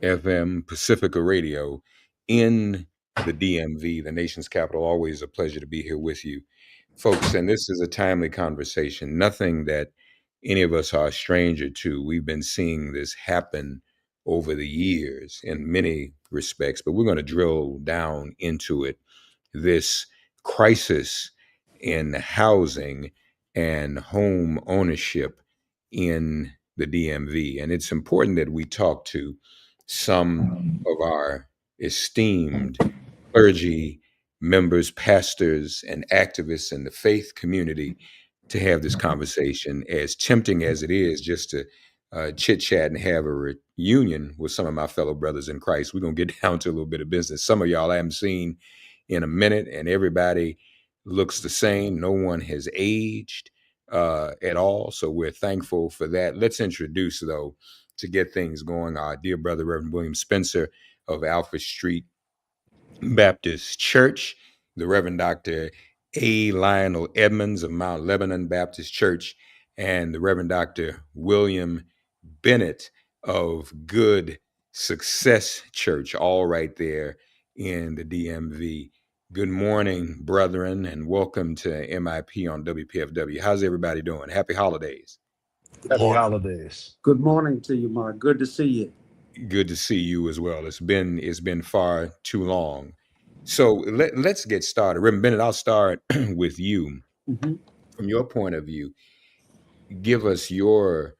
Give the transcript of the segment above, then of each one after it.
FM Pacifica Radio in the DMV, the nation's capital. Always a pleasure to be here with you, folks. And this is a timely conversation, nothing that any of us are a stranger to. We've been seeing this happen over the years in many respects, but we're going to drill down into it. This crisis in housing and home ownership in the DMV. And it's important that we talk to some of our esteemed clergy members, pastors, and activists in the faith community to have this conversation, as tempting as it is just to chit chat and have a reunion with some of my fellow brothers in Christ. We're going to get down to a little bit of business. Some of y'all I haven't seen in a minute, and everybody looks the same. No one has aged at all. So we're thankful for that. Let's introduce, though, to get things going, our dear brother, Reverend William Spencer of Alfred Street Baptist Church, the Reverend Dr. A. Lionel Edmonds of Mount Lebanon Baptist Church, and the Reverend Dr. William Bennett of Good Success Church, all right there in the DMV. Good morning, brethren, and welcome to MIP on WPFW. How's everybody doing? Happy holidays. Happy holidays. Good morning to you, Mark. Good to see you. Good to see you as well. It's been far too long. So let's get started. Reverend Bennett, I'll start with you. Mm-hmm. From your point of view, give us your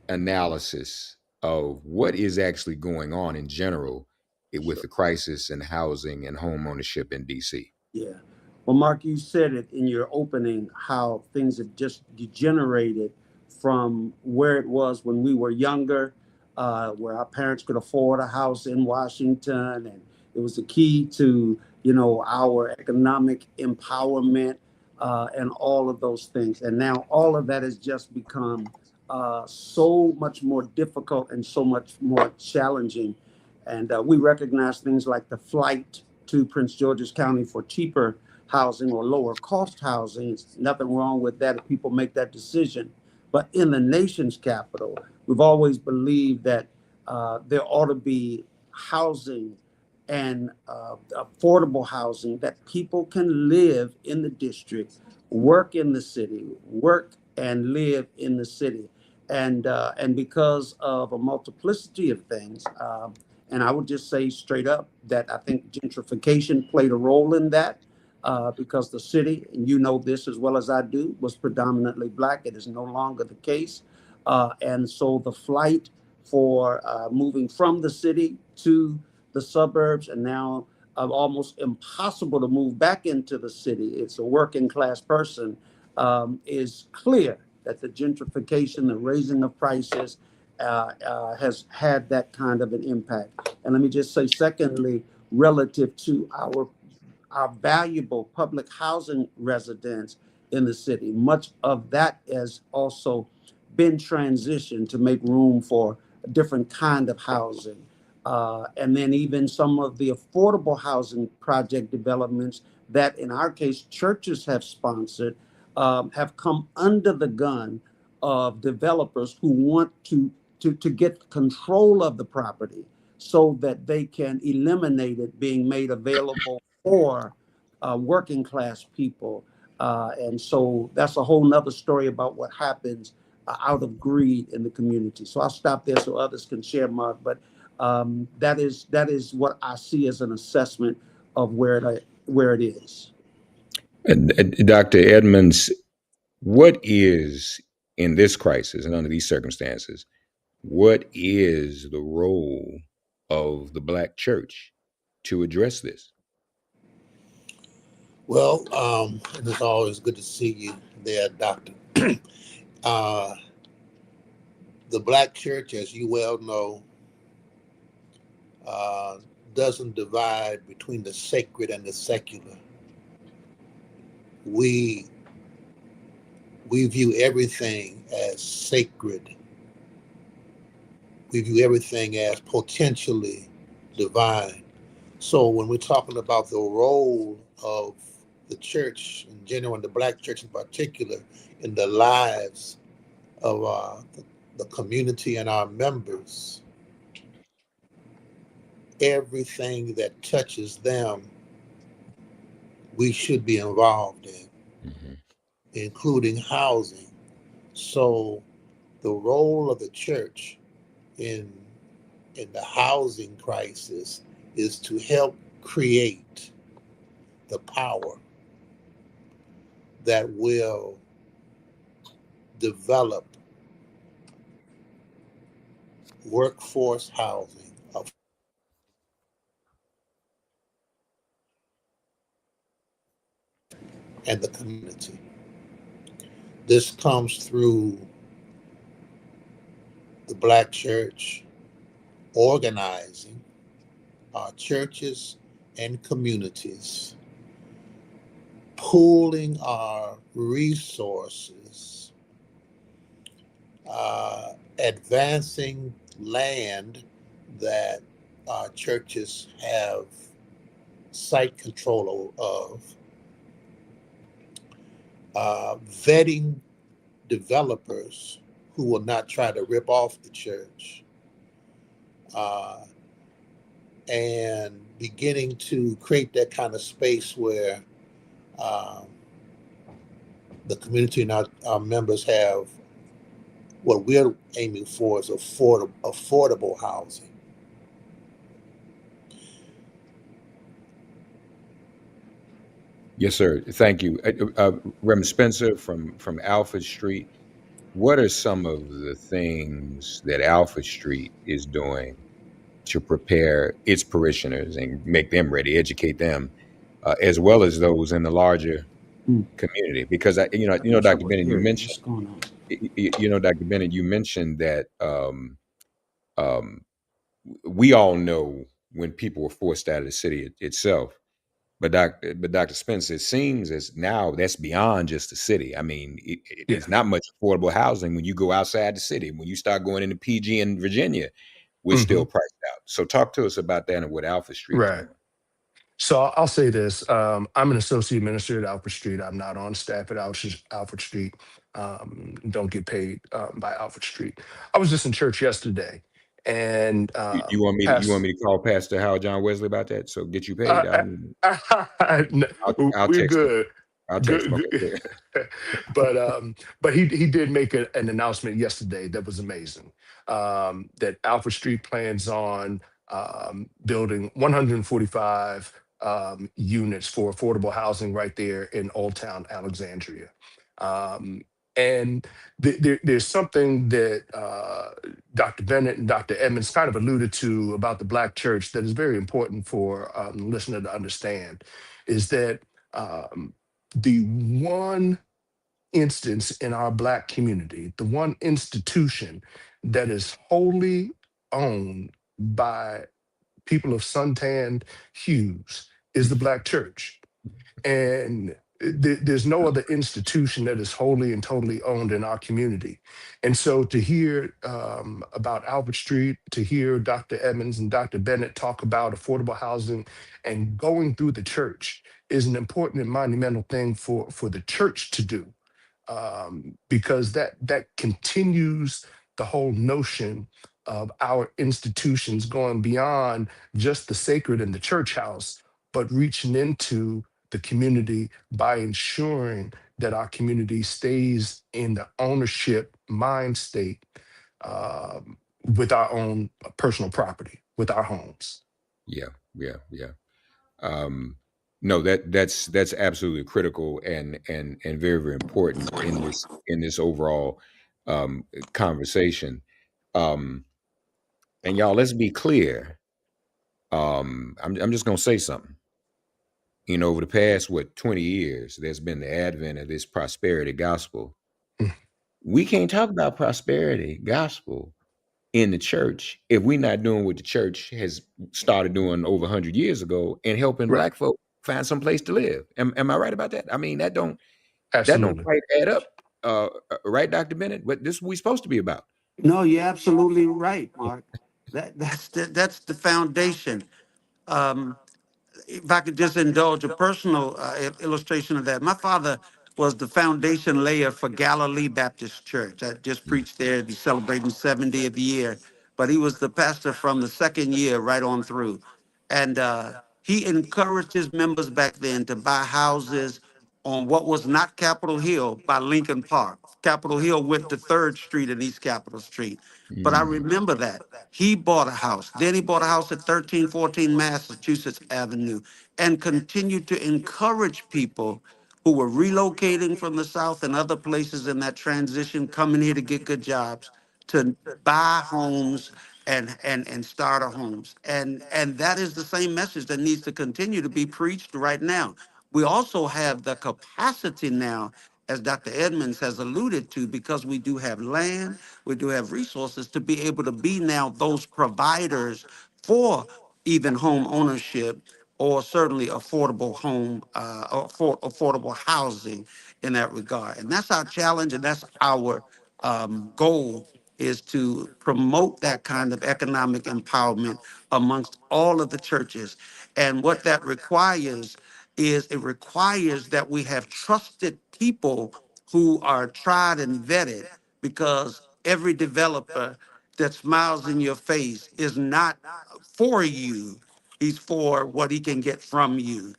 analysis of what is actually going on in general with the crisis in housing and home ownership in DC. Yeah. Well, Mark, you said it in your opening, how things have just degenerated from where it was when we were younger, where our parents could afford a house in Washington, and it was the key to, our economic empowerment and all of those things. And now all of that has just become so much more difficult and so much more challenging. And we recognize things like the flight to Prince George's County for cheaper housing or lower cost housing. There's nothing wrong with that if people make that decision. But in the nation's capital, we've always believed that there ought to be housing and affordable housing that people can live in the district, work in the city, work and live in the city. And because of a multiplicity of things, and I would just say straight up that I think gentrification played a role in that because the city, and you know this as well as I do, was predominantly Black. It is no longer the case. And so the flight for moving from the city to the suburbs, and now almost impossible to move back into the city. It's a working class person, is clear that the gentrification, the raising of prices, has had that kind of an impact. And let me just say, secondly, relative to our valuable public housing residents in the city, much of that has also been transitioned to make room for a different kind of housing. And then even some of the affordable housing project developments that, in our case, churches have sponsored, have come under the gun of developers who want to get control of the property so that they can eliminate it being made available for working class people. And so that's a whole nother story about what happens out of greed in the community. So I'll stop there so others can share, Mark. But that is what I see as an assessment of where it is. Dr. Edmonds, what is, in this crisis and under these circumstances, what is the role of the Black church to address this? Well, it's always good to see you there, Doctor. The Black church, as you well know, doesn't divide between the sacred and the secular. We view everything as sacred. We view everything as potentially divine. So when we're talking about the role of the church in general, and the Black church in particular, in the lives of the community and our members, everything that touches them, we should be involved in, Hmm. including housing. So the role of the church in the housing crisis is to help create the power that will develop workforce housing and the community. This comes through the Black church organizing our churches and communities, pooling our resources, advancing land that our churches have site control of, vetting developers who will not try to rip off the church, uh, and beginning to create that kind of space where um, the community and our members have what we're aiming for is affordable housing. Yes, sir. Thank you. Rem Spencer from Alfred Street. What are some of the things that Alfred Street is doing to prepare its parishioners and make them ready, educate them, as well as those in the larger Hmm. community? Because Having Dr. trouble Bennett, you hearing. mentioned, What's going on? Dr. Bennett, you mentioned that um, we all know when people were forced out of the city itself. But Dr. Spencer, it seems as now that's beyond just the city. I mean, Yeah. it's not much affordable housing when you go outside the city. When you start going into PG in Virginia, we're still Hmm. priced out. So talk to us about that and what Alpha Street is Right. doing. So I'll say this. I'm an associate minister at Alfred Street. I'm not on staff at Alfred Street. Don't get paid by Alfred Street. I was just in church yesterday, and You want me to call Pastor Howard John Wesley about that? So get you paid. uh, no, I'll we're text him. good. I'll text him. Good, Okay, good. good. But he did make an announcement yesterday that was amazing. That Alfred Street plans on building 145 units for affordable housing right there in Old Town Alexandria. Um, and there's something that Dr. Bennett and Dr. Edmonds kind of alluded to about the Black church that is very important for the listener to understand, is that um, the one instance in our Black community, the one institution that is wholly owned by people of suntan hues is the Black church. And there's no other institution that is wholly and totally owned in our community. And so to hear about Albert Street, to hear Dr. Evans and Dr. Bennett talk about affordable housing and going through the church is an important and monumental thing for the church to do, because that continues the whole notion of our institutions going beyond just the sacred in the church house, but reaching into the community by ensuring that our community stays in the ownership mind state, with our own personal property, with our homes. Yeah, yeah, yeah. Um, no, that's absolutely critical and very very important in this overall conversation. Um, and y'all, let's be clear. I'm just gonna say something. Over the past 20 years, there's been the advent of this prosperity gospel. Mm. We can't talk about prosperity gospel in the church if we're not doing what the church has started doing over 100 years ago and helping Right. Black folk find some place to live. Am I right about that? I mean, that don't Absolutely. quite add up, right, Dr. Bennett? What this we supposed to be about? No, you're absolutely right, Mark. That's the foundation. Um, if I could just indulge a personal illustration of that, my father was the foundation layer for Galilee Baptist Church. I just Mm, preached there. He's celebrating 70th year but he was the pastor from the second year right on through. And he encouraged his members back then to buy houses on what was not Capitol Hill by Lincoln Park. Capitol Hill went to 3rd Street and East Capitol Street. But I Mm. remember that. He bought a house. Then he bought a house at 1314 Massachusetts Avenue and continued to encourage people who were relocating from the South and other places in that transition, coming here to get good jobs, to buy homes and start a homes. And that is the same message that needs to continue to be preached right now. We also have the capacity now, as Dr. Edmonds has alluded to, because we do have land, we do have resources to be able to be now those providers for even home ownership or certainly affordable home, affordable housing in that regard. And that's our challenge, and that's our goal, is to promote that kind of economic empowerment amongst all of the churches. And what that requires is it requires that we have trusted people who are tried and vetted, because every developer that smiles in your face is not for you. He's for what he can get from you.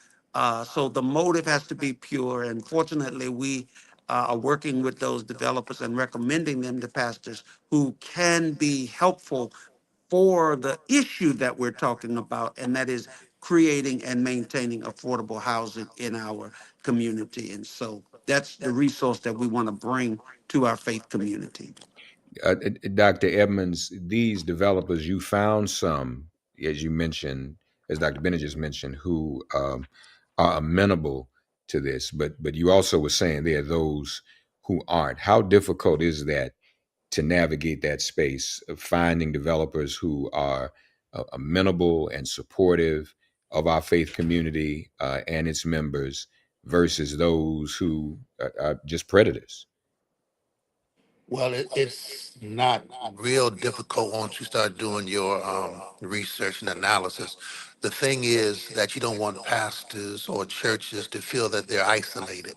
So the motive has to be pure. And fortunately, we are working with those developers and recommending them to pastors who can be helpful for the issue that we're talking about, and that is creating and maintaining affordable housing in our community. And so that's the resource that we want to bring to our faith community. Dr. Edmonds, these developers, you found some, as you mentioned, as Dr. Bennett just mentioned, who are amenable to this, but you also were saying there are those who aren't. How difficult is that to navigate that space of finding developers who are amenable and supportive of our faith community and its members versus those who are just predators? Well, it's not real difficult once you start doing your research and analysis. The thing is that you don't want pastors or churches to feel that they're isolated.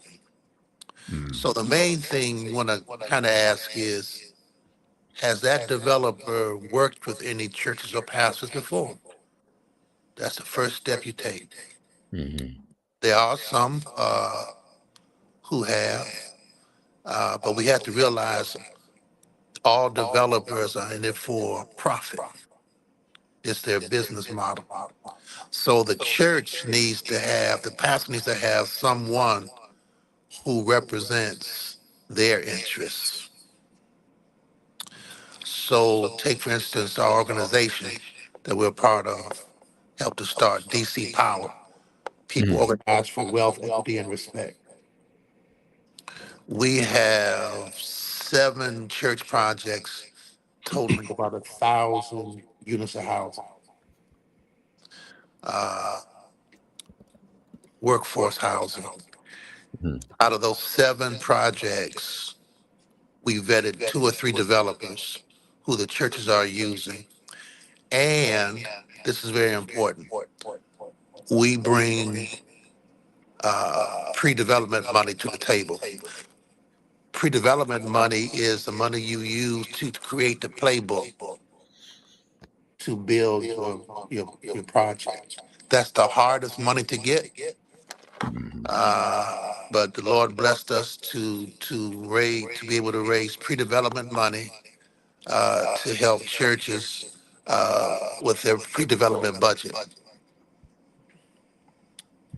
Mm. So the main thing you want to kind of ask is, has that developer worked with any churches or pastors before? That's the first step you take. Hmm. There are some who have, but we have to realize all developers are in it for profit. It's their business model. So the church needs to have, the pastor needs to have someone who represents their interests. So take, for instance, our organization that we're part of, helped to start DC Power, People Hmm. Organized for Wealth, Equity, and Respect. We have 7 church projects totaling about 1,000 units of housing, workforce housing. Hmm. Out of those 7 projects, we vetted 2 or 3 developers who the churches are using. And this is very important. We bring pre-development money to the table. Pre-development money is the money you use to create the playbook to build your project. That's the hardest money to get, Hmm. but the Lord blessed us to be able to raise pre-development money to help churches with their pre-development budget.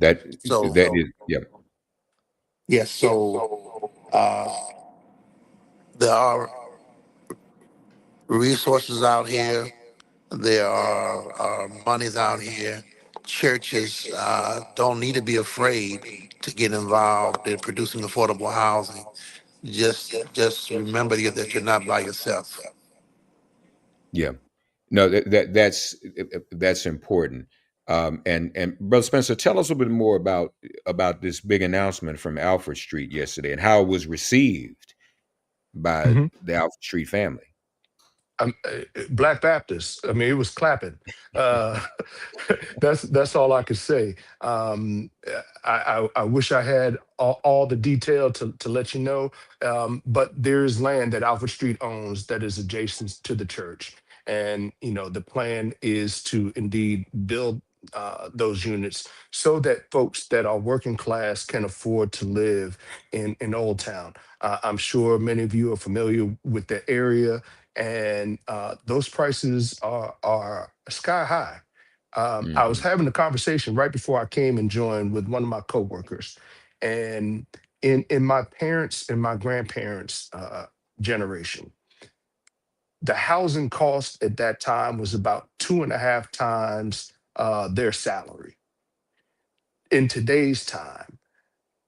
That So that is, yeah. yes, so there are resources out here. There are monies out here. Churches don't need to be afraid to get involved in producing affordable housing. Just remember that you're not by yourself. Yeah. No, that's important. And Brother Spencer, tell us a bit more about this big announcement from Alfred Street yesterday and how it was received by the Alfred Street family. Black Baptists. I mean, it was clapping. Uh, that's all I could say. I wish I had all the detail to let you know, but there's land that Alfred Street owns that is adjacent to the church, And the plan is to indeed build those units so that folks that are working class can afford to live in Old Town. I'm sure many of you are familiar with the area, and those prices are sky high. I was Hmm. having a conversation right before I came and joined with one of my coworkers, and in my parents and my grandparents' generation, the housing cost at that time was about 2.5 times their salary. In today's time,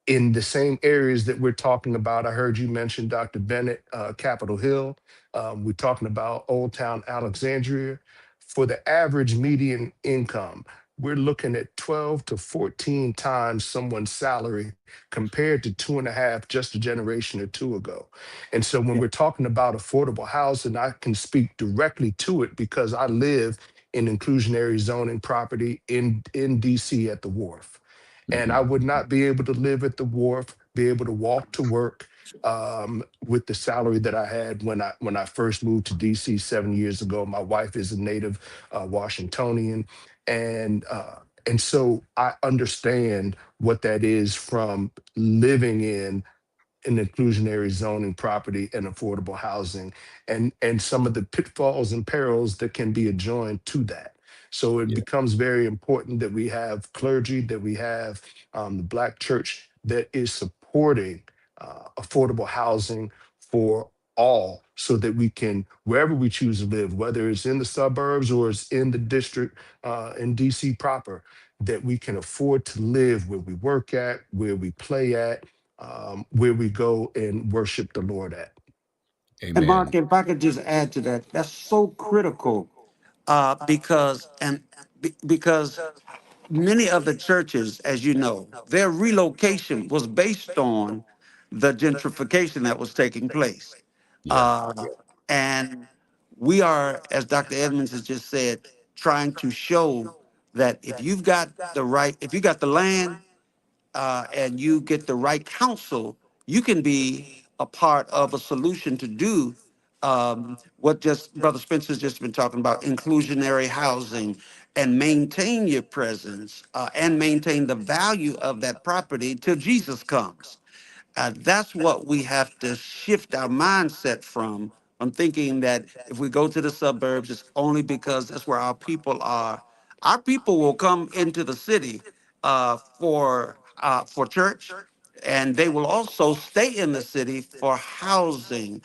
in the same areas that we're talking about. I heard you mention Dr. Bennett, Capitol Hill. We're talking about Old Town Alexandria. For the average median income, we're looking at 12 to 14 times someone's salary compared to 2.5 just a generation or two ago. And so when Yeah. we're talking about affordable housing, I can speak directly to it because I live in inclusionary zoning property in DC at the Wharf, and I Hmm. would not be able to live at the wharf, be able to walk to work with the salary that I had when I first moved to DC 7 years ago. My wife is a native Washingtonian, and uh, and so I understand what that is from living in an inclusionary zoning property and affordable housing, and some of the pitfalls and perils that can be adjoined to that. So it Yeah. becomes very important that we have clergy, that we have the Black church that is supporting affordable housing for all, so that we can, wherever we choose to live, whether it's in the suburbs or it's in the district in DC proper, that we can afford to live where we work at, where we play at, where we go and worship the Lord at. And Amen. Mark, if I could just add to that, that's so critical because many of the churches, as you know, their relocation was based on the gentrification that was taking place. Yeah. Uh, and we are, as Dr. Edmonds has just said, trying to show that if you got the land, and you get the right counsel, you can be a part of a solution to do what just Brother Spencer's just been talking about, inclusionary housing, and maintain your presence and maintain the value of that property till Jesus comes. That's what we have to shift our mindset from. I'm thinking that if we go to the suburbs, it's only because that's where our people are. Our people will come into the city for church, and they will also stay in the city for housing.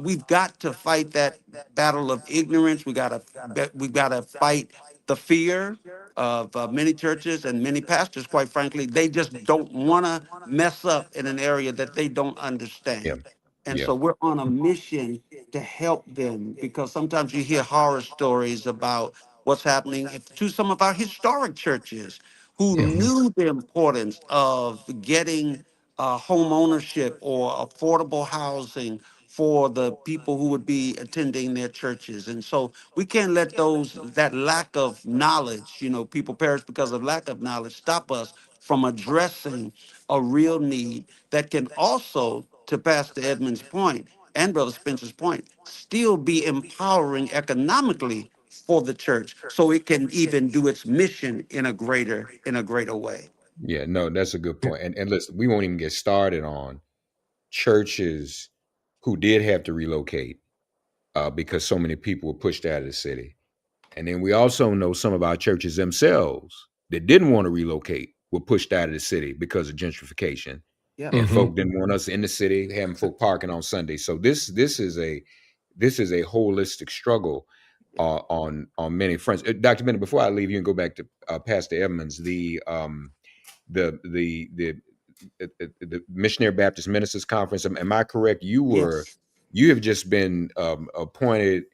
We've got to fight that battle of ignorance. We got to fight the fear of many churches and many pastors. Quite frankly, they just don't want to mess up in an area that they don't Yeah. understand. And Yeah. so we're on a mission to help them, because sometimes you hear horror stories about what's happening to some of our historic churches who Yeah. Hmm. knew the importance of getting home ownership or affordable housing for the people who would be attending their churches. And so we can't let that lack of knowledge, people perish because of lack of knowledge, stop us from addressing a real need that can also, to Pastor Edmund's point and Brother Spencer's point, still be empowering economically for the church so it can even do its mission in a greater way. Yeah. No, that's a good Yeah. point. And listen, we won't even get started on churches who did have to relocate because so many people were pushed out of the city. And then we also know some of our churches themselves that didn't want to relocate were pushed out of the city because of gentrification. Yeah. And Hmm. folk didn't want us in the city, having folk parking on Sunday. So this is a holistic struggle on many fronts. Dr. Bennett, before I leave you and go back to Pastor Edmonds, the Missionary Baptist Ministers Conference. Am I correct? Yes. You have just been appointed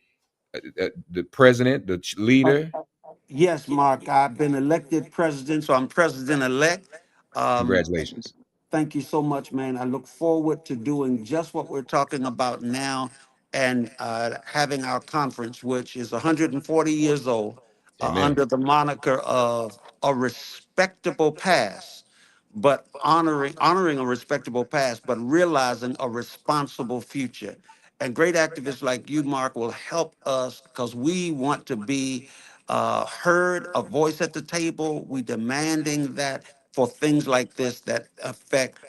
the president, the leader. Yes, Mark. I've been elected president, so I'm president elect. And Congratulations. thank you so much, man. I look forward to doing just what we're talking about now, and having our conference, which is 140 years old, Amen. under the moniker of a respectable past, but honoring a respectable past, but realizing a responsible future. And great activists like you, Mark, will help us because we want to be heard, a voice at the table. We demanding that for things like this that affect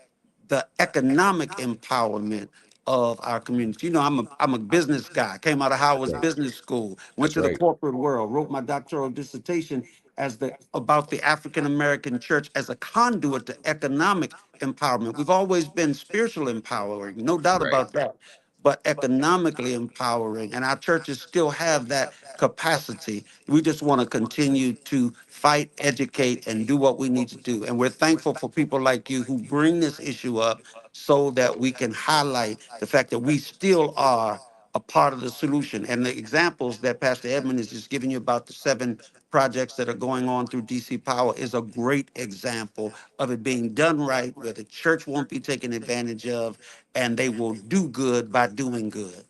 the economic empowerment of our community. You know, I'm a business guy. Came out of That's Howard's right. Business School, went That's to the right. corporate world, wrote my doctoral dissertation as the about the African American church as a conduit to economic empowerment. We've always been spiritual empowering, no doubt Right. about that, but economically empowering. And our churches still have that capacity. We just want to continue to fight, educate, and do what we need to do. And we're thankful for people like you who bring this issue up so that we can highlight the fact that we still are a part of the solution. And the examples that Pastor Edmund is just giving you about the 7 projects that are going on through DC Power is a great example of it being done right, where the church won't be taken advantage of, and they will do good by doing good.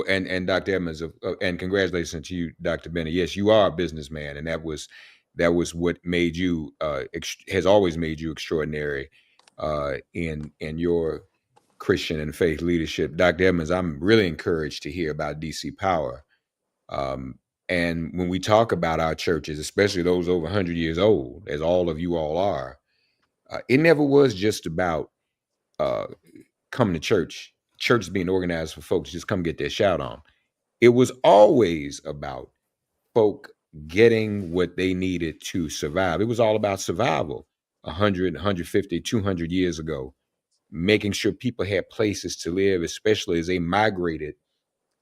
And Dr. Evans, and congratulations to you, Dr. Bennett. Yes, you are a businessman, and that was what made you has always made you extraordinary in your Christian and faith leadership. Dr. Evans, I'm really encouraged to hear about DC Power. Um, and when we talk about our churches, especially those over 100 years old, as all of you all are, it never was just about uh, coming to church. Church being organized for folks just come get their shout on. It was always about folk getting what they needed to survive. It was all about survival 100, 150, 200 years ago, making sure people had places to live, especially as they migrated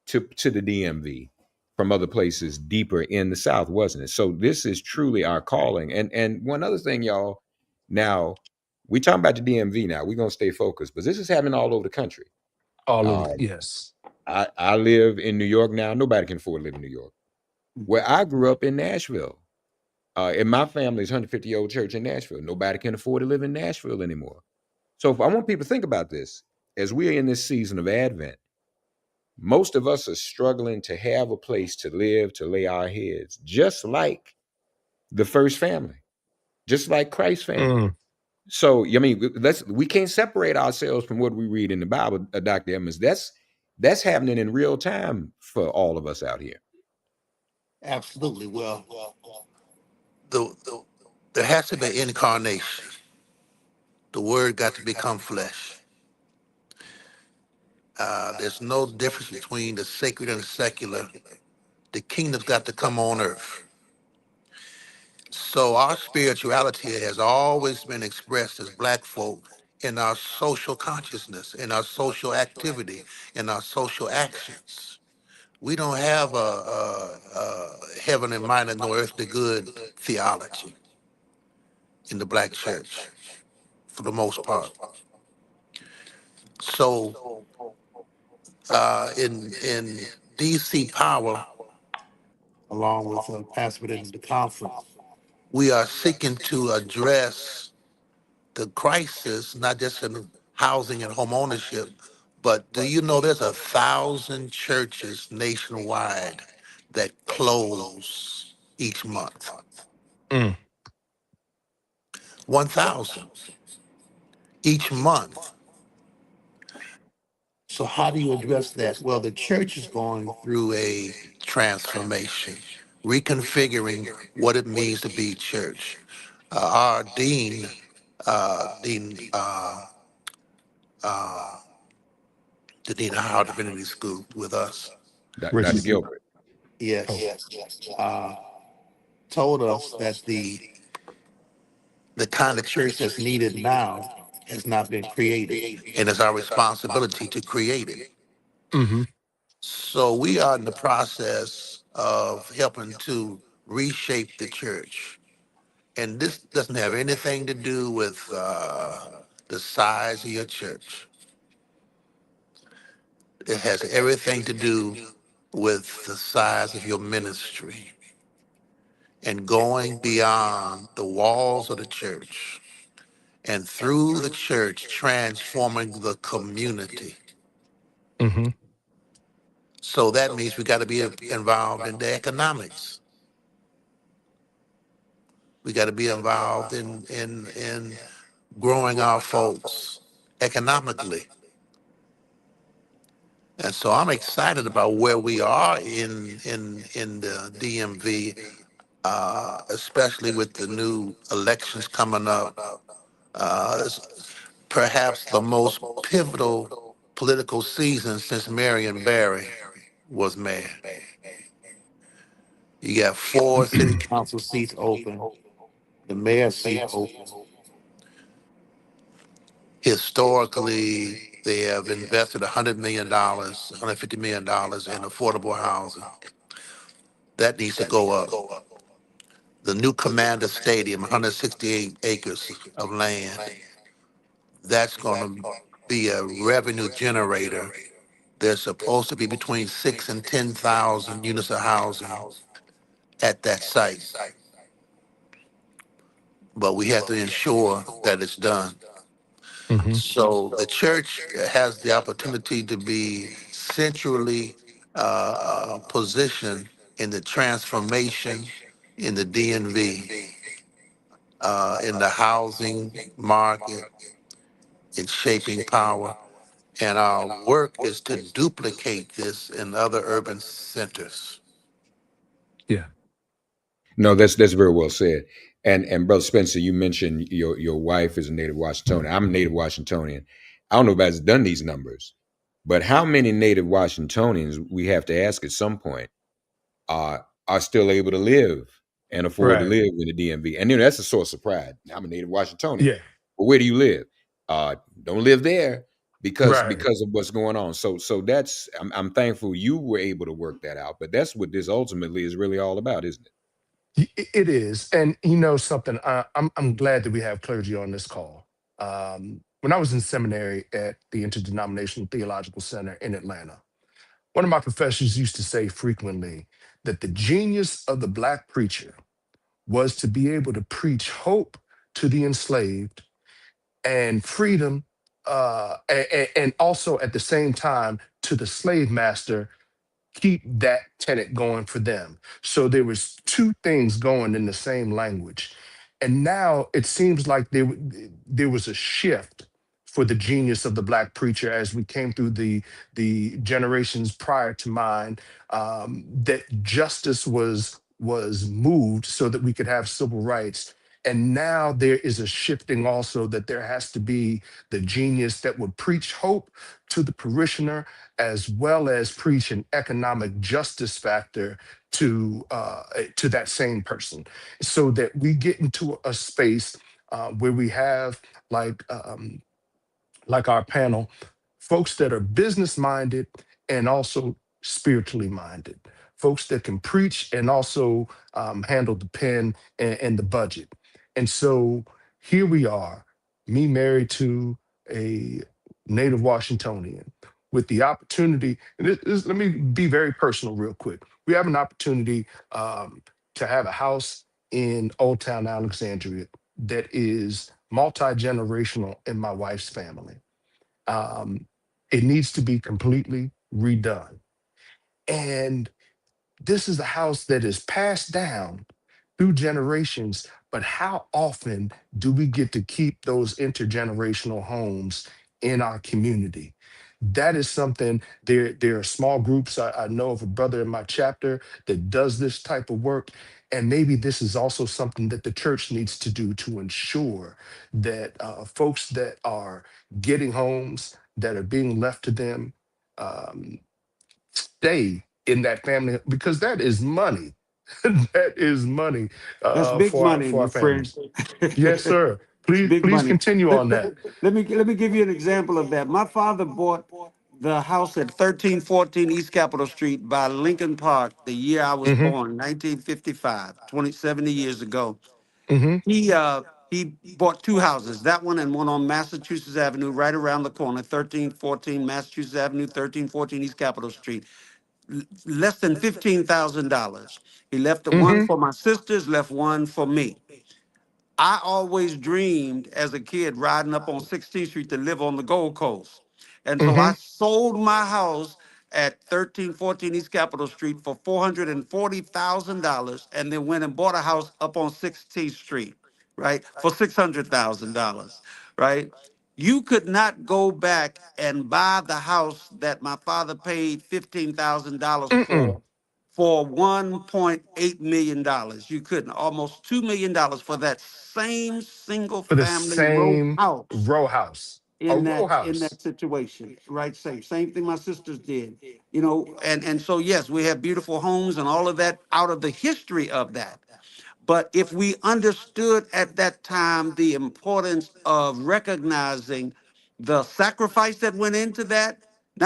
to the DMV from other places deeper in the South, wasn't it? So this is truly our calling. And one other thing, y'all, now we talking about the DMV now. We're gonna stay focused, but this is happening all over the country. All over. Um, Yes. I live in New York now. Nobody can afford to live in New York. Where I grew up in Nashville. In my family's 150-year-old church in Nashville. Nobody can afford to live in Nashville anymore. So if I want people to think about this, as we're in this season of Advent, most of us are struggling to have a place to live, to lay our heads, just like the first family, just like Christ's family. Mm. So I mean, we can't separate ourselves from what we read in the Bible, Dr. Emmons. That's happening in real time for all of us out here. Absolutely. Well, the there has to be incarnation. The word got to become flesh. There's no difference between the sacred and the secular. The kingdom's got to come on earth. So our spirituality has always been expressed as black folk in our social consciousness, in our social activity, in our social actions. We don't have a heaven and mind and no earthly good theology in the black church for the most part. So in DC Power, along with Pastor in the conference, we are seeking to address the crisis, not just in housing and home ownership, but do you know there's 1,000 churches nationwide that close each month? Mm. 1,000 each month. So how do you address that? Well, the church is going through a transformation, reconfiguring what it means to be church. Our dean, Dean, the dean of Howard Divinity School, with us. Dr. Richard. Gilbert. Oh. Yes, uh, told us that the kind of church that's needed now has not been created, and it's our responsibility to create it. Hmm. So we are in the process of helping to reshape the church. And this doesn't have anything to do with the size of your church. It has everything to do with the size of your ministry and going beyond the walls of the church and through the church transforming the community. Hmm. So that means we got to be involved in the economics. We got to be involved in growing our folks economically. And so I'm excited about where we are in the DMV, especially with the new elections coming up. It's perhaps the most pivotal political season since Marion Barry was mayor. You got four city council seats open, the mayor seat open. Historically, they have invested $100 million, $150 million in affordable housing. That needs to go up. The new Commander Stadium, 168 acres of land, that's going to be a revenue generator. There's supposed to be between 6 and 10,000 units of housing at that site, but we have to ensure that it's done. Hmm. So the church has the opportunity to be centrally positioned in the transformation in the DNV, in the housing market, in shaping power. And our work is to duplicate this in other urban centers. Yeah. No, that's very well said. And Brother Spencer, you mentioned your wife is a native Washingtonian. I'm a native Washingtonian. I don't know if anybody's done these numbers, but how many native Washingtonians we have to ask at some point are still able to live and afford to Right. live in the DMV? And that's a source of pride. I'm a native Washingtonian. Yeah. But where do you live? Don't live there Right. because of what's going on. So that's I'm thankful you were able to work that out. But that's what this ultimately is really all about, isn't it? It is, and you know something. I'm glad that we have clergy on this call. When I was in seminary at the Interdenominational Theological Center in Atlanta, one of my professors used to say frequently that the genius of the Black preacher was to be able to preach hope to the enslaved and freedom, and also at the same time to the slave master, keep that tenet going for them. So there was two things going in the same language. And now it seems like there was a shift for the genius of the Black preacher as we came through the generations prior to mine, that justice was moved so that we could have civil rights. And now there is a shifting also that there has to be the genius that would preach hope to the parishioner, as well as preach an economic justice factor to that same person, so that we get into a space where we have like um, like our panel, folks that are business minded and also spiritually minded, folks that can preach and also handle the pen and the budget. And so here we are, me married to a native Washingtonian with the opportunity. And let me be very personal, real quick. We have an opportunity to have a house in Old Town Alexandria that is multi generational in my wife's family. Um, it needs to be completely redone. And this is a house that is passed down through generations, but how often do we get to keep those intergenerational homes in our community? That is something. There are small groups. I know of a brother in my chapter that does this type of work. And maybe this is also something that the church needs to do to ensure that folks that are getting homes that are being left to them, um, stay in that family, because that is money. That is money That's big money, for our my friend. families. Yes, sir. It's Please big money. continue Let, on let, that. let me give you an example of that. My father bought the house at 1314 East Capitol Street by Lincoln Park the year I was Hmm. born, 1955, 70 years ago. Hmm. He bought two houses, that one and one on Massachusetts Avenue, right around the corner, 1314 Massachusetts Avenue, 1314 East Capitol Street. Less than $15,000. He left the one Hmm. for my sisters, left one for me. I always dreamed as a kid riding up on 16th Street to live on the Gold Coast. And so Hmm. I sold my house at 1314 East Capitol Street for $440,000 and then went and bought a house up on 16th Street, right, for $600,000, right? You could not go back and buy the house that my father paid $15,000 Mm-mm. for $1.8 million. You couldn't. Almost $2 million for that same single For the family row same house row house, a in row that house. situation, right? Same thing my sisters did, and so yes, we have beautiful homes and all of that out of the history of that. But if we understood at that time the importance of recognizing the sacrifice that went into that,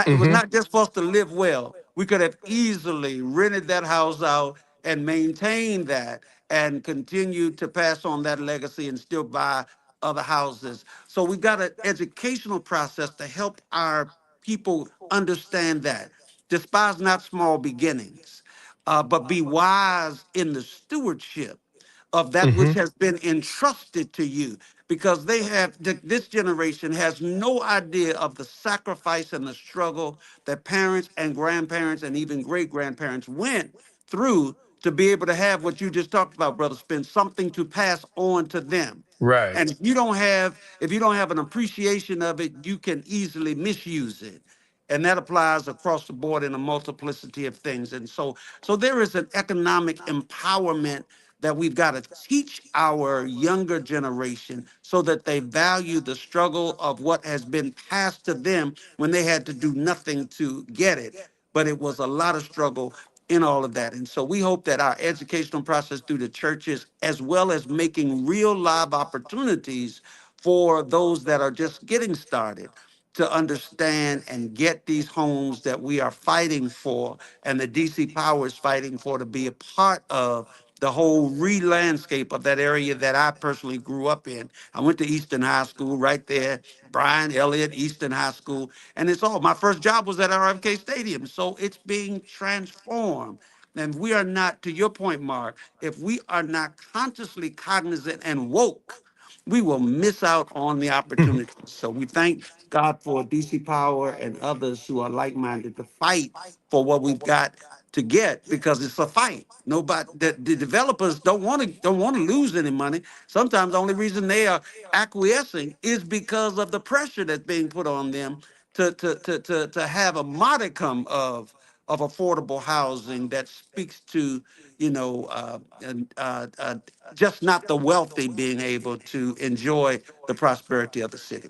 it was Hmm. not just for us to live well. We could have easily rented that house out and maintained that and continued to pass on that legacy and still buy other houses. So we've got an educational process to help our people understand that. Despise not small beginnings, but be wise in the stewardship of that which Hmm. has been entrusted to you, because this generation has no idea of the sacrifice and the struggle that parents and grandparents and even great grandparents went through to be able to have what you just talked about, Brother Spence, something to pass on to them. Right. And if you don't have an appreciation of it, you can easily misuse it. And that applies across the board in a multiplicity of things. And so there is an economic empowerment that we've got to teach our younger generation so that they value the struggle of what has been passed to them when they had to do nothing to get it. But it was a lot of struggle in all of that. And so we hope that our educational process through the churches, as well as making real live opportunities for those that are just getting started, to understand and get these homes that we are fighting for and the DC Power is fighting for, to be a part of the whole re-landscape of that area that I personally grew up in. I went to Easton High School right there, Brian Elliott, Easton High School, and it's all, my first job was at RFK Stadium. So it's being transformed. And we are not, to your point, Mark, if we are not consciously cognizant and woke, we will miss out on the opportunities. So we thank God for DC Power and others who are like-minded to fight for what we've got to get, because it's a fight. Nobody, the developers don't want to lose any money. Sometimes the only reason they are acquiescing is because of the pressure that's being put on them to have a modicum of affordable housing that speaks to, you know, just not the wealthy being able to enjoy the prosperity of the city.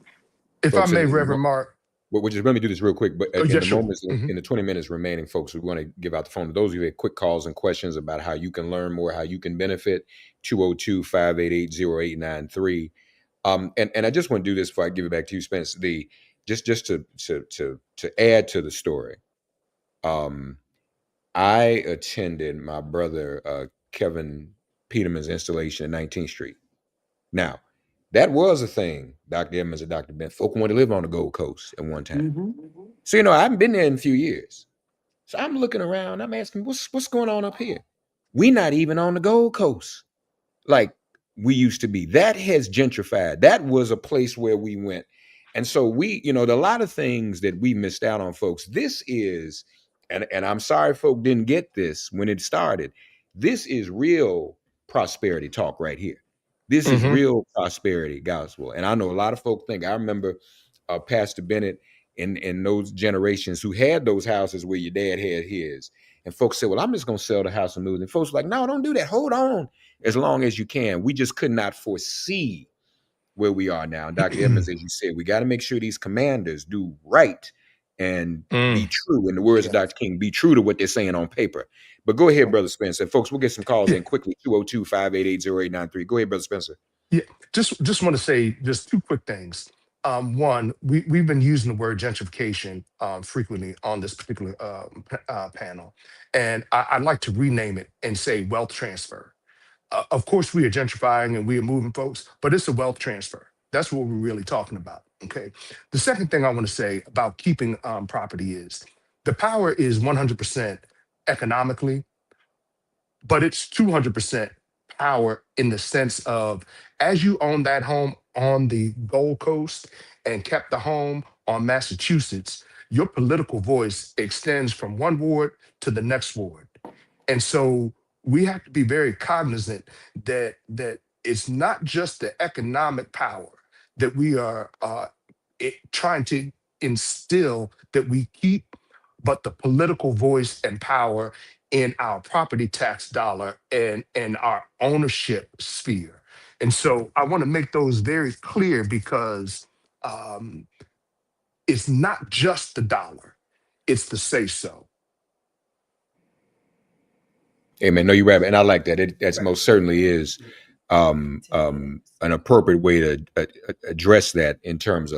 If I Folks, may, Reverend Mark. well, just let me do this real quick. But Oh, in yeah, the sure. moments, Hmm. in the 20 minutes remaining, folks, we want to give out the phone to those of you who have quick calls and questions about how you can learn more, how you can benefit. 202-588-0893. And I just want to do this before I give it back to you, Spence. Just to add to the story. I attended my brother Kevin Peterman's installation at 19th Street. Now, that was a thing, Dr. Edmonds and Dr. Ben. Folk wanted to live on the Gold Coast at one time. Mhm. So, I haven't been there in a few years. So I'm looking around, I'm asking, what's going on up here? We not even on the Gold Coast like we used to be. That has gentrified. That was a place where we went. And so there are a lot of things that we missed out on, folks. This is, and I'm sorry folk didn't get this when it started. This is real prosperity talk right here. This is Hmm. real prosperity gospel. And I know a lot of folk think, I remember Pastor Bennett in those generations who had those houses where your dad had his. And folks said, well, I'm just going to sell the house and move. And folks were like, no, don't do that. Hold on as long as you can. We just could not foresee where we are now. And Dr. Edmonds, as you said, we got to make sure these commanders do right and be Mm. true. In the words of Yeah. Dr. King, be true to what they're saying on paper. But go ahead, Right. Brother Spencer. Folks, we'll get some calls Yeah, in quickly. 202-588-0893. Go ahead, Brother Spencer. yeah. Just want to say just two quick things. One, we've been using the word gentrification frequently on this particular panel, and I'd like to rename it and say wealth transfer. Of course, we are gentrifying and we are moving folks, but it's a wealth transfer. That's what we're really talking about. Okay. The second thing I want to say about keeping property is the power is 100% economically, but it's 200% power in the sense of as you own that home on the Gold Coast and kept the home on Massachusetts, your political voice extends from one ward to the next ward. And so we have to be very cognizant that it's not just the economic power that we are trying to instill that we keep but the political voice and power in our property tax dollar and our ownership sphere. And so I want to make those very clear because um, it's not just the dollar, it's the say so. Amen. No, you rabbit, and I like that. That's most certainly is an appropriate way to address that in terms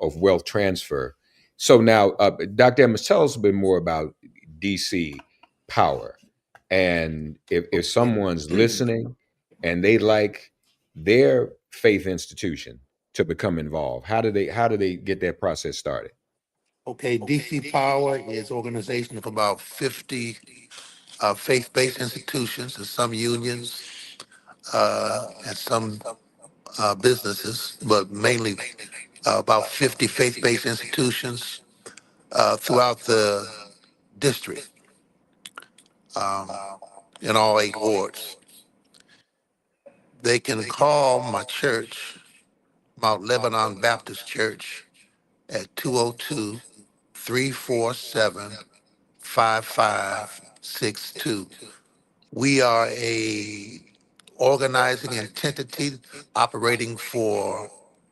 of wealth transfer. So now, Dr. Emmons, tell us a bit more about DC Power, and if someone's listening and they like their faith institution to become involved, how do they get that process started? Okay, DC Power is organization of about 50 faith-based institutions and some unions and some businesses, but mainly about 50 faith-based institutions throughout the district in all 8 wards. They can call my church, Mount Lebanon Baptist Church, at 202-347-5562. We are a organizing entity operating for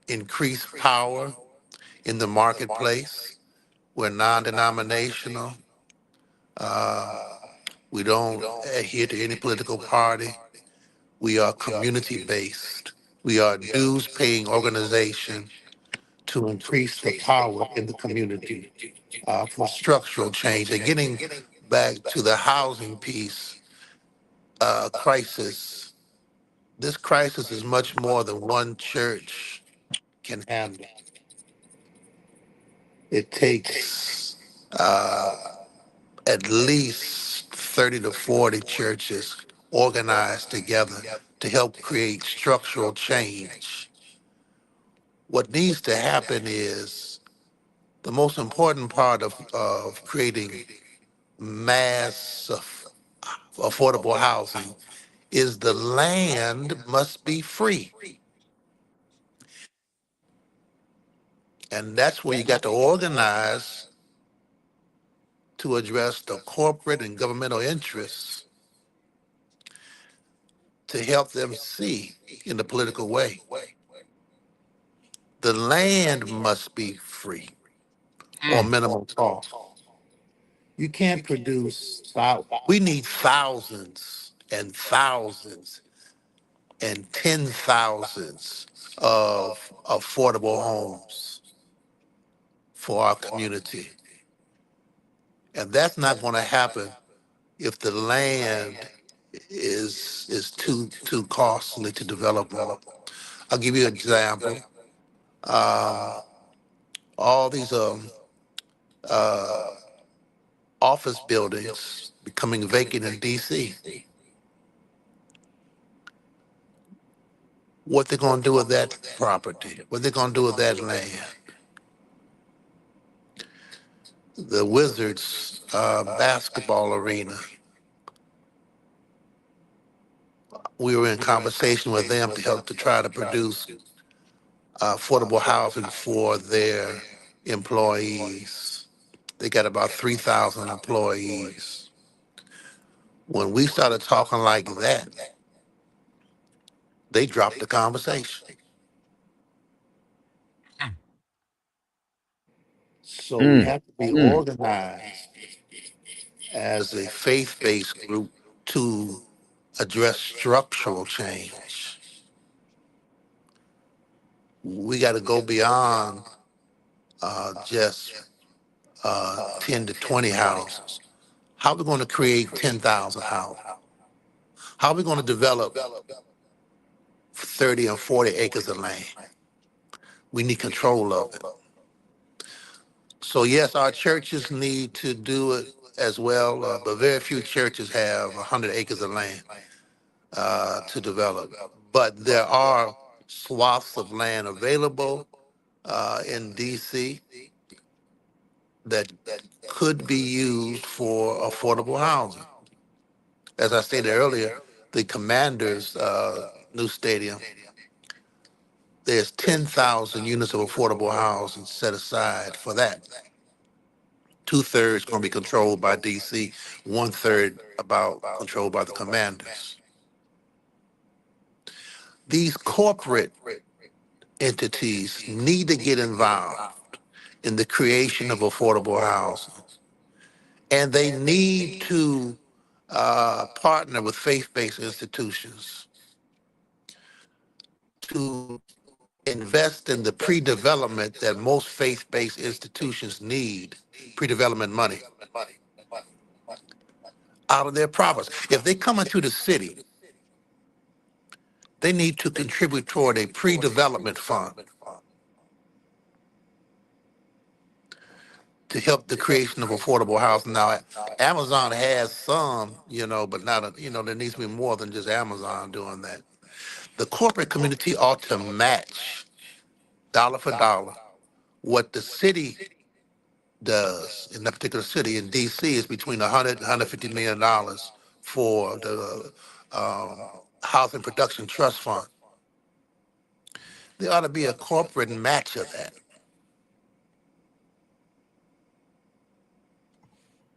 increased power in the marketplace. We're non-denominational. We don't adhere to any political party. We are community-based. We are a dues-paying organization to increase the power in the community for structural change. And getting back to the housing piece, crisis, this crisis is much more than one church can handle. It takes at least 30 to 40 churches organized together to help create structural change. What needs to happen is the most important part of creating mass affordable housing is the land must be free. And that's where you got to organize to address the corporate and governmental interests to help them see in the political way. The land must be free or Mm. minimum cost. You can't produce, we need thousands and thousands and 10,000s of affordable homes for our community. And that's not going to happen if the land is too costly to develop on. I'll give you an example. Uh, all these uh, office buildings becoming vacant in DC. What they're going to do with that property? What they're going to do with that land? The Wizards basketball arena. We were in conversation with them to help to try to produce affordable housing for their employees. They got about 3,000 employees. When we started talking like that, they dropped the conversation. So we Mm. have to be Mm. organized as a faith-based group to address structural change. We got to go beyond just 10 to 20 houses. How are we going to create 10,000 houses? How are we going to develop 30 and 40 acres of land? We need control of it. So yes, our churches need to do it as well, but very few churches have 100 acres of land to develop. But there are swaths of land available in DC that could be used for affordable housing. As I stated earlier, the Commanders' new stadium, there's 10,000 units of affordable housing set aside for that. Two-thirds going to be controlled by DC, one-third about controlled by the commanders. These corporate entities need to get involved in the creation of affordable housing, and they need to partner with faith-based institutions to invest in the pre-development that most faith-based institutions need, pre-development money, out of their profits. If they come into the city, they need to contribute toward a pre-development fund to help the creation of affordable housing. Now, Amazon has some, but not, there needs to be more than just Amazon doing that. The corporate community ought to match dollar for dollar what the city does in that particular city. In DC, is between 100 and 150 million dollars for the Housing Production Trust Fund. There ought to be a corporate match of that.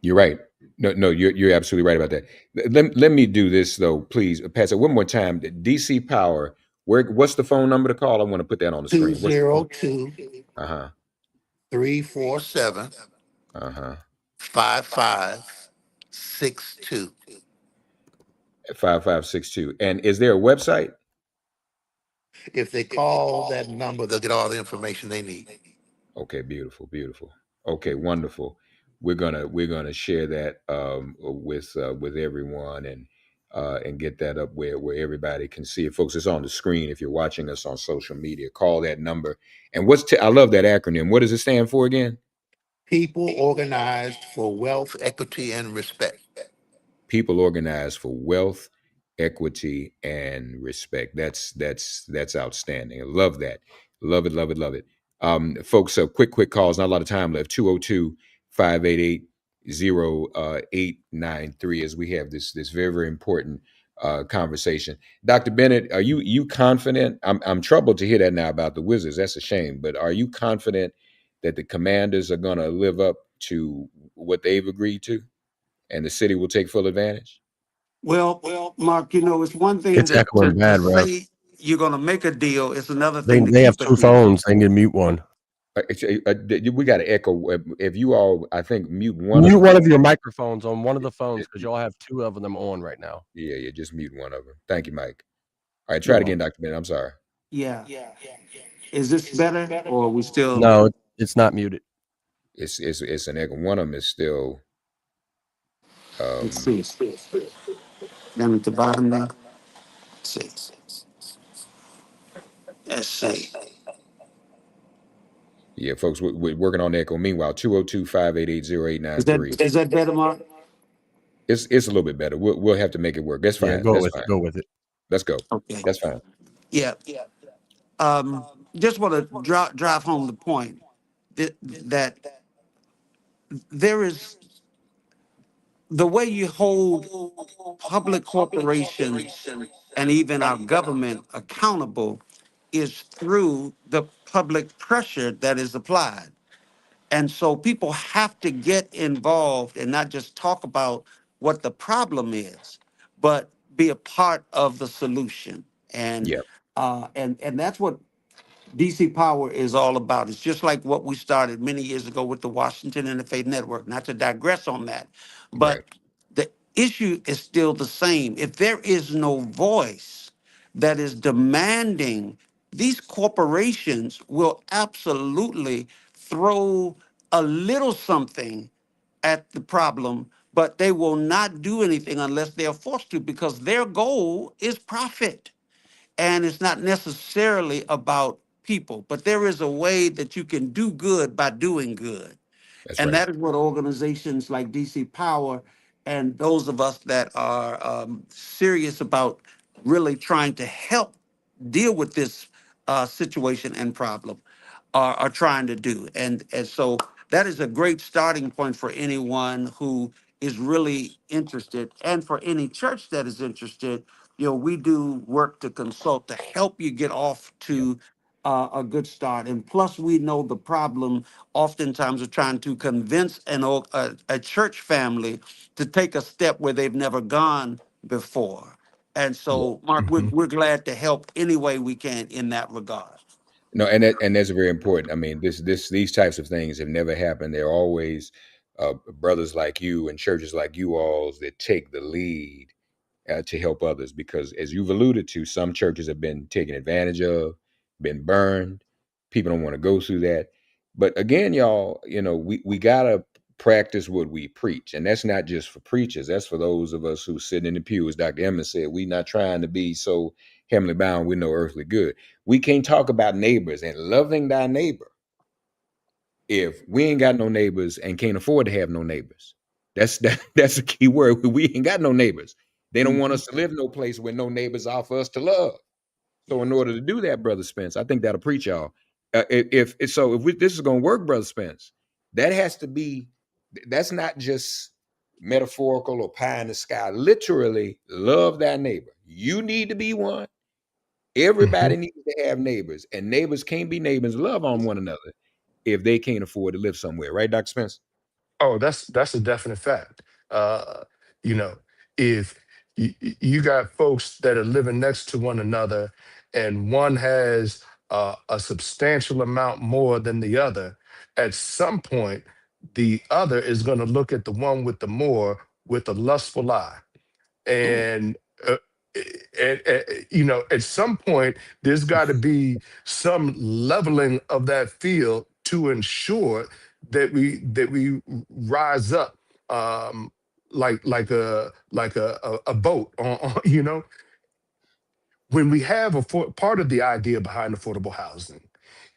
You're right. No, you're absolutely right about that. Let me do this though, please. Pass it one more time. DC Power. What's the phone number to call? I want to put that on the screen. What's the phone? 202 Uh-huh. 347 Uh-huh. 5562. 5562. And is there a website? If they call that number, they'll get all the information they need. Okay, beautiful, beautiful. Okay, wonderful. We're gonna share that with everyone and get that up where everybody can see it, folks. It's on the screen if you're watching us on social media. Call that number. And I love that acronym. What does it stand for again? People organized for wealth, equity, and respect. People organized for wealth, equity, and respect. That's outstanding. I love that. Love it, love it, love it. Folks, quick calls, not a lot of time left. 202-588-0893 as we have this very, very important conversation. Dr. Bennett, are you confident? I'm troubled to hear that now about the Wizards. That's a shame. But are you confident that the Commanders are going to live up to what they've agreed to? And the city will take full advantage? Well, Mark, it's one thing It's to echoing bad, bro. say you're going to make a deal. It's another They thing to they have keep a two deal. phones. They can mute one. We got to echo. If you all, I think, mute one Mute of one them. of your microphones on one of the phones because y'all have two of them on right now. Yeah, just mute one of them. Thank you, Mike. All right, try You're it again, welcome. Dr. Bennett. I'm sorry. Yeah. Is this better, or are we still? No, it's not muted. It's an echo. One of them is still. Let's see. Down at the bottom there. Let's see. Let's see. Yeah, folks, we're working on the echo. Meanwhile, 202-588-0893. Is that better, Mark? It's a little bit better. We'll have to make it work. That's Yeah, fine. go That's with fine. it. Go with it. Let's go. Okay. That's fine. Yeah. Just want to drive home the point that there is the way you hold public corporations and even our government accountable is through the public pressure that is applied. And so people have to get involved and not just talk about what the problem is, but be a part of the solution. And Yeah, and that's what DC Power is all about. It's just like what we started many years ago with the Washington Interfaith Network, not to digress on that. right. But the issue is still the same. If there is no voice that is demanding, these corporations will absolutely throw a little something at the problem, but they will not do anything unless they are forced to because their goal is profit. And it's not necessarily about people, but there is a way that you can do good by doing good. That's And right. that is what organizations like DC Power and those of us that are serious about really trying to help deal with this situation and problem are trying to do. And so that is a great starting point for anyone who is really interested and for any church that is interested. We do work to consult to help you get off Yeah. to a good start. And plus, we know the problem oftentimes of trying to convince a church family to take a step where they've never gone before. And Yeah. so, Mark, we're, Mhm. we're glad to help any way we can in that regard. No, and that's very important. I mean, these types of things have never happened. There are always brothers like you and churches like you alls that take the lead to help others, because as you've alluded to, some churches have been taken advantage of, been burned. People don't want to go through that. But again, y'all, we gotta practice what we preach, and that's not just for preachers. That's for those of us who sit in the pew, as Dr. Emmons said. We not trying to be so heavenly bound with no earthly good. We can't talk about neighbors and loving thy neighbor if we ain't got no neighbors and can't afford to have no neighbors. That's a key word. We ain't got no neighbors. They don't want Mhm. us to live no place where no neighbors are for us to love. So in order to do that, Brother Spence, I think that'll preach y'all. If this is gonna work, Brother Spence, that has to be. That's not just metaphorical or pie in the sky. Literally, love thy neighbor. You need to be one. Everybody Mhm. needs to have neighbors, and neighbors can't be neighbors. Love on one another if they can't afford to live somewhere, right, Dr. Spence? Oh, that's a definite fact. Uh, you know, if you got folks that are living next to one another, and one has a substantial amount more than the other, at some point, the other is going to look at the one with the more with a lustful eye. Ooh. And uh, at some point there's got to be some leveling of that field to ensure that we rise up, like a boat on. When we have part of the idea behind affordable housing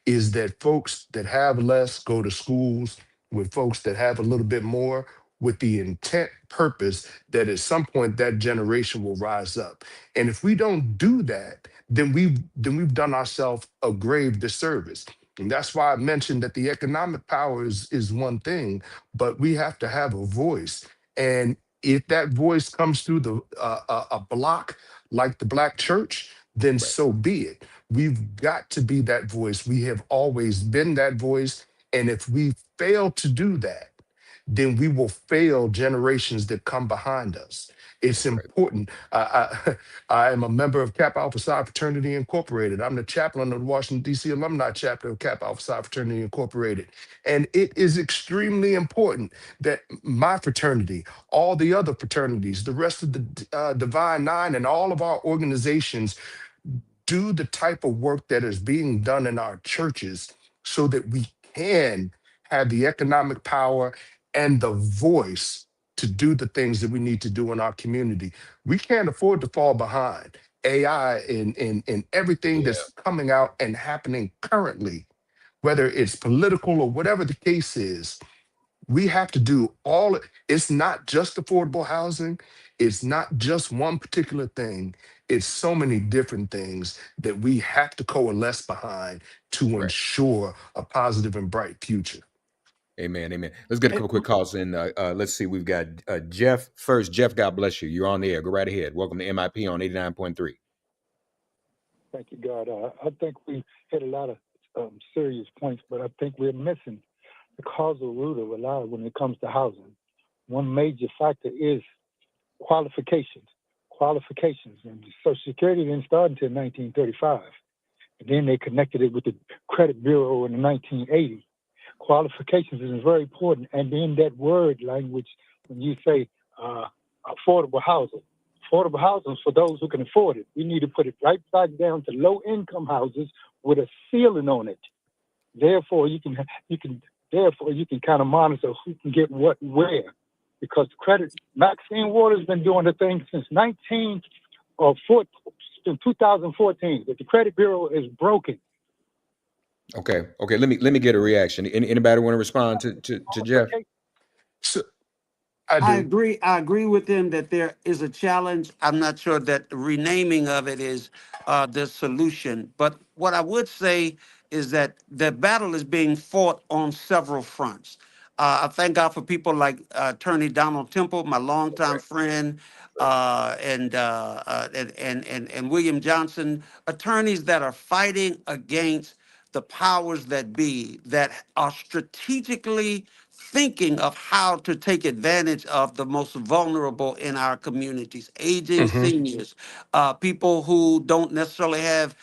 is that folks that have less go to schools with folks that have a little bit more, with the intent purpose that at some point that generation will rise up. And if we don't do that, then we've done ourselves a grave disservice. And that's why I mentioned that the economic power is one thing, but we have to have a voice. And if that voice comes through a block like the Black church, then Right, so be it. We've got to be that voice. We have always been that voice. And if we fail to do that, then we will fail generations that come behind us. It's that's right. important. I am a member of Kappa Alpha Psi Fraternity Incorporated. I'm the chaplain of the Washington, D.C. Alumni Chapter of Kappa Alpha Psi Fraternity Incorporated. And it is extremely important that my fraternity, all the other fraternities, the rest of the Divine Nine, and all of our organizations do the type of work that is being done in our churches so that we can have the economic power and the voice to do the things that we need to do in our community. We can't afford to fall behind. AI and everything Yeah, that's coming out and happening currently, whether it's political or whatever the case is, we have to do it's not just affordable housing, it's not just one particular thing, it's so many different things that we have to coalesce behind to right. ensure a positive and bright future. Amen, amen. Let's get a couple quick calls in. Let's see. We've got Jeff first. Jeff, God bless you. You're on the air. Go right ahead. Welcome to MIP on 89.3. Thank you, God. I think we hit a lot of serious points, but I think we're missing the causal root of a lot when it comes to housing. One major factor is qualifications. Qualifications. And Social Security didn't start until 1935. And then they connected it with the Credit Bureau in the 1980s. Qualifications is very important. And then that word language, when you say affordable housing, affordable housing is for those who can afford it. We need to put it right back down to low income houses with a ceiling on it. Therefore, you can kind of monitor who can get what where, because the credit Maxine Waters been doing the thing since 2014, but the credit bureau is broken. Okay, okay. Let me get a reaction. Anybody want to respond to Jeff? Qualification. So I I do. agree. I agree with him that there is a challenge. I'm not sure that the renaming of it is the solution. But what I would say is that the battle is being fought on several fronts. I thank God for people like Attorney Donald Temple, my longtime friend, and William Johnson, attorneys that are fighting against the powers that be, that are strategically thinking of how to take advantage of the most vulnerable in our communities, aging Hmm. seniors, people who don't necessarily have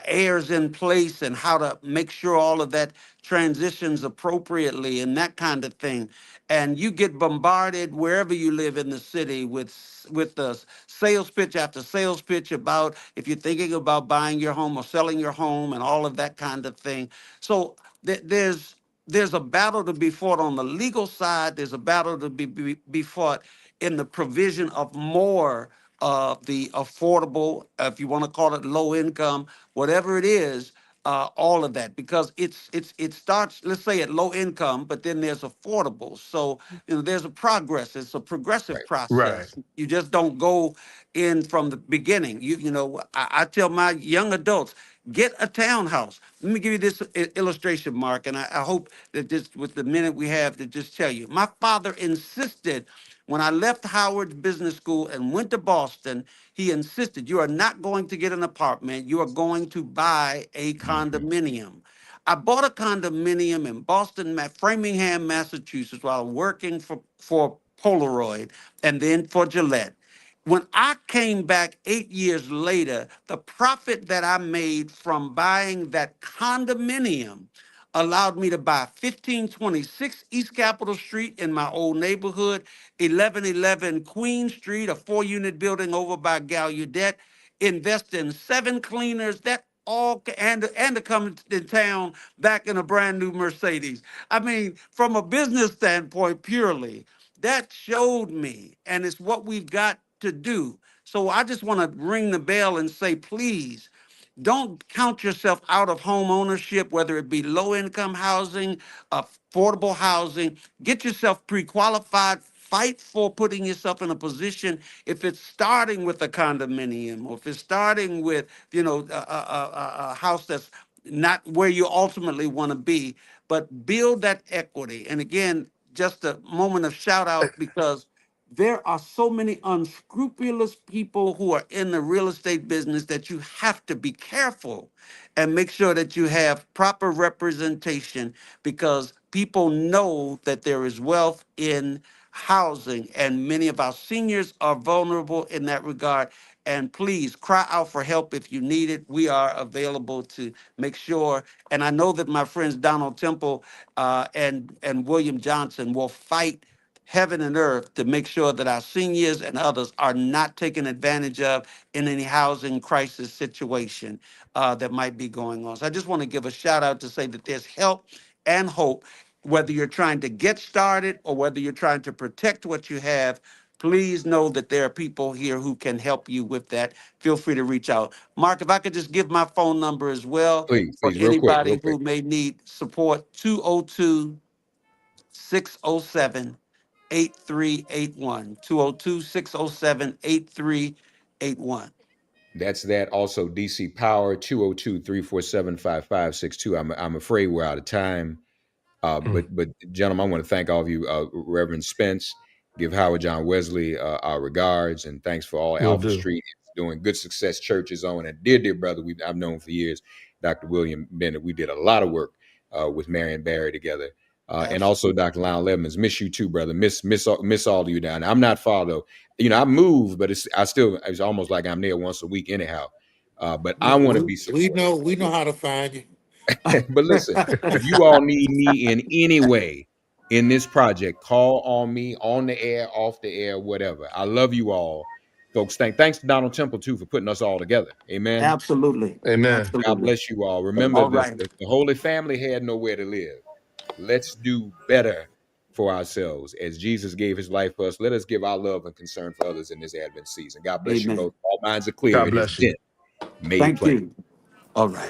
heirs in place, and how to make sure all of that transitions appropriately and that kind of thing. And you get bombarded wherever you live in the city with the sales pitch after sales pitch about if you're thinking about buying your home or selling your home and all of that kind of thing. So there's a battle to be fought on the legal side. There's a battle to be fought in the provision of more of the affordable, if you want to call it low income, whatever it is, all of that, because it starts, let's say, at low income, but then there's affordable. So there's a progress. It's a progressive Right. Right. process. You just don't go in from the beginning. I tell my young adults, get a townhouse. Let me give you this illustration, Mark, and I hope that just with the minute we have to just tell you. My father insisted when I left Howard Business School and went to Boston, he insisted, you are not going to get an apartment, you are going to buy a Mhm. condominium. I bought a condominium in Boston, Framingham, Massachusetts, while working for Polaroid and then for Gillette. When I came back 8 years later, the profit that I made from buying that condominium allowed me to buy 1526 East Capitol Street in my old neighborhood, 1111 Queen Street, a 4-unit building over by Gallaudet, invest in 7 cleaners, that all and to come to town back in a brand new Mercedes. I mean, from a business standpoint purely, that showed me, and it's what we've got to do. So I just want to ring the bell and say, please don't count yourself out of home ownership, whether it be low income housing, affordable housing. Get yourself pre qualified. Fight for putting yourself in a position, if it's starting with a condominium or if it's starting with, a house that's not where you ultimately want to be, but build that equity. And again, just a moment of shout out, because there are so many unscrupulous people who are in the real estate business that you have to be careful and make sure that you have proper representation, because people know that there is wealth in housing, and many of our seniors are vulnerable in that regard. And please cry out for help if you need it. We are available to make sure. And I know that my friends Donald Temple and William Johnson will fight heaven and earth to make sure that our seniors and others are not taken advantage of in any housing crisis situation that might be going on. So I just want to give a shout out to say that there's help and hope, whether you're trying to get started or whether you're trying to protect what you have. Please know that there are people here who can help you with that. Feel free to reach out. Mark, if I could just give my phone number as well Please, for please, real quick, real anybody quick. who may need support: 202 607 8381. 202 607 8381. That's that. Also, DC Power 202-347-5562. I'm afraid we're out of time. Mm. But gentlemen, I want to thank all of you, Reverend Spence. Give Howard John Wesley our regards, and thanks for all Will Alpha do. Street doing good success churches on. And dear brother, I've known for years, Dr. William Bennett. We did a lot of work with Marion Barry together, and also Absolutely. Dr. Lionel Evans. Miss you too, brother. Miss all of you down there. I'm not far though. I moved, but it's almost like I'm there once a week anyhow. But I want to be supportive. We know how to find you. But listen, if you all need me in any way in this project, call on me on the air, off the air, whatever. I love you all, folks. Thanks to Donald Temple too for putting us all together. Amen. Absolutely. Amen. God Absolutely. bless you all. Remember, All the, right. the, the Holy Family had nowhere to live. Let's do better for ourselves as Jesus gave his life for us. Let us give our love and concern for others in this Advent season. God bless you Amen. both. All minds are clear. God It is bless you. then made Thank plain. you. All right.